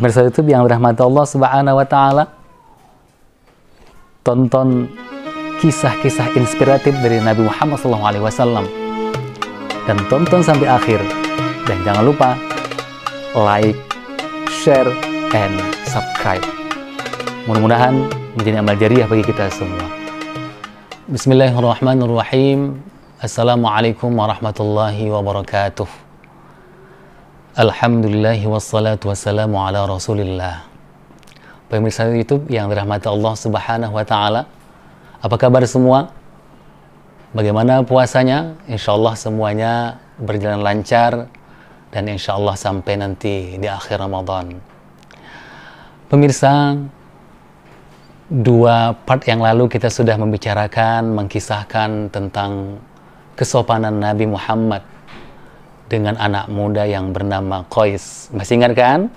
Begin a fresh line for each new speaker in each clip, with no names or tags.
Pemirsa YouTube yang dirahmati Allah Subhanahu wa taala, tonton kisah-kisah inspiratif dari Nabi Muhammad SAW dan tonton sampai akhir, dan jangan lupa like, share, and subscribe. Mudah-mudahan menjadi amal jariah bagi kita semua. Bismillahirrahmanirrahim. Assalamualaikum warahmatullahi wabarakatuh. Alhamdulillahi wassalatu wassalamu ala rasulillah. Pemirsa YouTube yang dirahmati Allah Subhanahu wa ta'ala, apa kabar semua? Bagaimana puasanya? Insya Allah semuanya berjalan lancar, dan insya Allah sampai nanti di akhir Ramadan. Pemirsa, 2 part yang lalu kita sudah membicarakan, mengkisahkan tentang kesopanan Nabi Muhammad dengan anak muda yang bernama Qais. Masih ingat kan?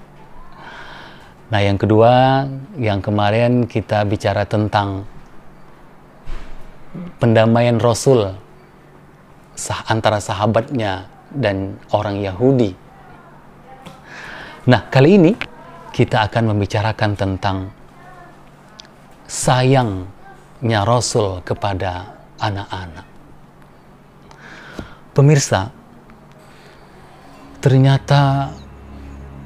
Nah, yang kedua, yang kemarin kita bicara tentang pendamaian Rasul antara sahabatnya dan orang Yahudi. Nah, kali ini kita akan membicarakan tentang sayangnya Rasul kepada anak-anak. Pemirsa, ternyata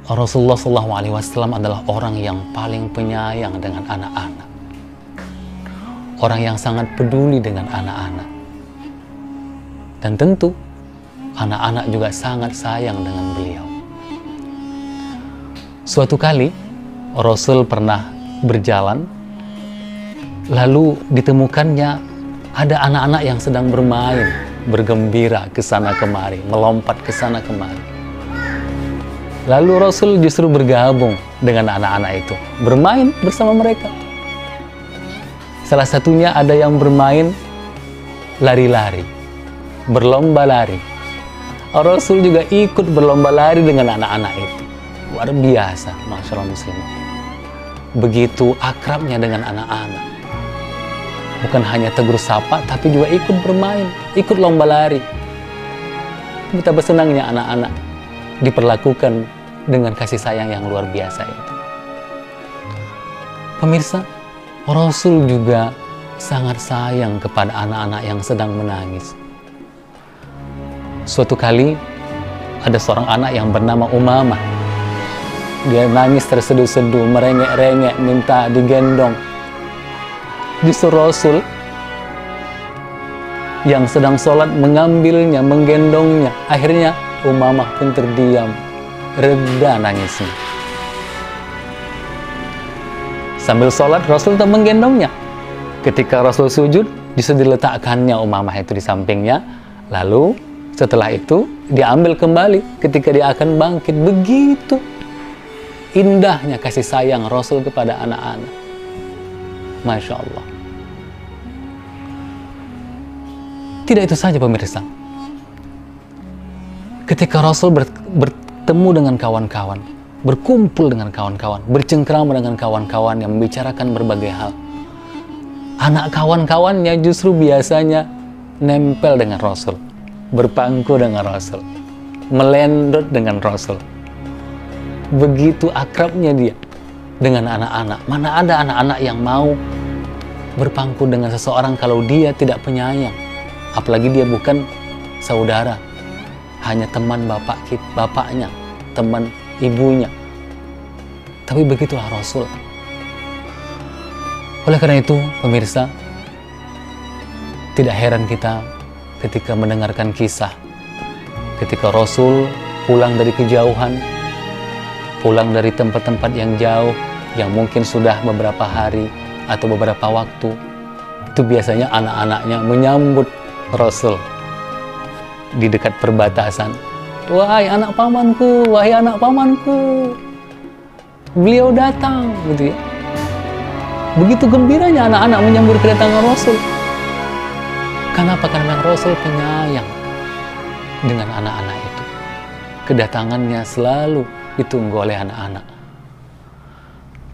Rasulullah SAW adalah orang yang paling penyayang dengan anak-anak. Orang yang sangat peduli dengan anak-anak. Dan tentu, anak-anak juga sangat sayang dengan beliau. Suatu kali, Rasul pernah berjalan, lalu ditemukannya ada anak-anak yang sedang bermain, bergembira ke sana kemari, melompat ke sana kemari. Lalu Rasul justru bergabung dengan anak-anak itu, bermain bersama mereka. Salah satunya ada yang bermain lari-lari, berlomba lari. Rasul juga ikut berlomba lari dengan anak-anak itu. Luar biasa, Masya Allah muslimin. Begitu akrabnya dengan anak-anak. Bukan hanya tegur sapa, tapi juga ikut bermain, ikut lomba lari. Betapa senangnya anak-anak diperlakukan dengan kasih sayang yang luar biasa itu. Pemirsa, Rasul juga sangat sayang kepada anak-anak yang sedang menangis. Suatu kali ada seorang anak yang bernama Umamah. Dia nangis terseduh-seduh, merengek-rengek, minta digendong. Justru Rasul yang sedang sholat mengambilnya, menggendongnya. Akhirnya Umamah pun terdiam, reda nangisnya. Sambil sholat, Rasul tetap menggendongnya. Ketika Rasul sujud, justru diletakkannya Umamah itu di sampingnya. Lalu setelah itu diambil kembali ketika dia akan bangkit. Begitu indahnya kasih sayang Rasul kepada anak-anak. Masya Allah. Tidak itu saja pemirsa. Ketika Rasul bertemu dengan kawan-kawan, berkumpul dengan kawan-kawan, bercengkrama dengan kawan-kawan yang membicarakan berbagai hal, anak kawan-kawannya justru biasanya nempel dengan Rasul, berpangku dengan Rasul, melendot dengan Rasul. Begitu akrabnya dia dengan anak-anak. Mana ada anak-anak yang mau berpangku dengan seseorang kalau dia tidak penyayang, apalagi dia bukan saudara, hanya teman bapaknya, teman ibunya. Tapi begitulah Rasul. Oleh karena itu, pemirsa, tidak heran kita ketika mendengarkan kisah ketika Rasul pulang dari kejauhan, pulang dari tempat-tempat yang jauh, yang mungkin sudah beberapa hari atau beberapa waktu. Itu biasanya anak-anaknya menyambut Rasul di dekat perbatasan. Wahai anak pamanku, wahai anak pamanku, beliau datang, gitu ya. Begitu gembiranya anak-anak menyambut kedatangan Rasul. Kenapa? Karena Rasul penyayang dengan anak-anak itu. Kedatangannya selalu ditunggu oleh anak-anak.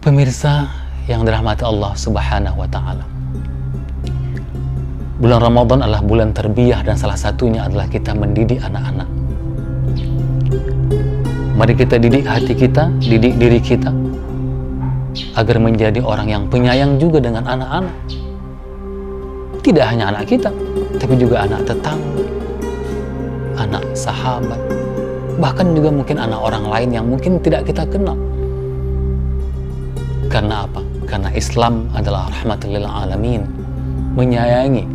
Pemirsa yang dirahmati Allah Subhanahu wa ta'ala, bulan Ramadan adalah bulan tarbiyah, dan salah satunya adalah kita mendidik anak-anak. Mari kita didik hati kita, didik diri kita agar menjadi orang yang penyayang juga dengan anak-anak. Tidak hanya anak kita, tapi juga anak tetangga, anak sahabat, bahkan juga mungkin anak orang lain yang mungkin tidak kita kenal. Karena apa? Karena Islam adalah rahmatul lil alamin, menyayangi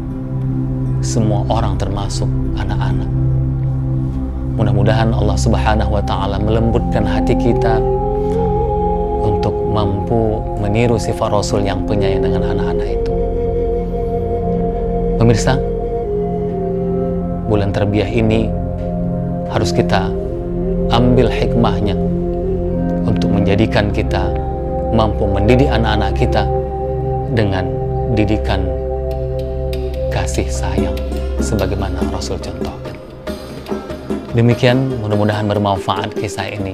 semua orang termasuk anak-anak. Mudah-mudahan Allah Subhanahu wa taala melembutkan hati kita untuk mampu meniru sifat Rasul yang penyayang dengan anak-anak itu. Pemirsa, bulan Tarbiyah ini harus kita ambil hikmahnya untuk menjadikan kita mampu mendidik anak-anak kita dengan didikan kasih sayang sebagaimana Rasul contohkan. Demikian, mudah-mudahan bermanfaat kisah ini.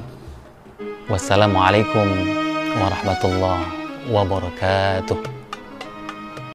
Wassalamualaikum warahmatullahi wabarakatuh.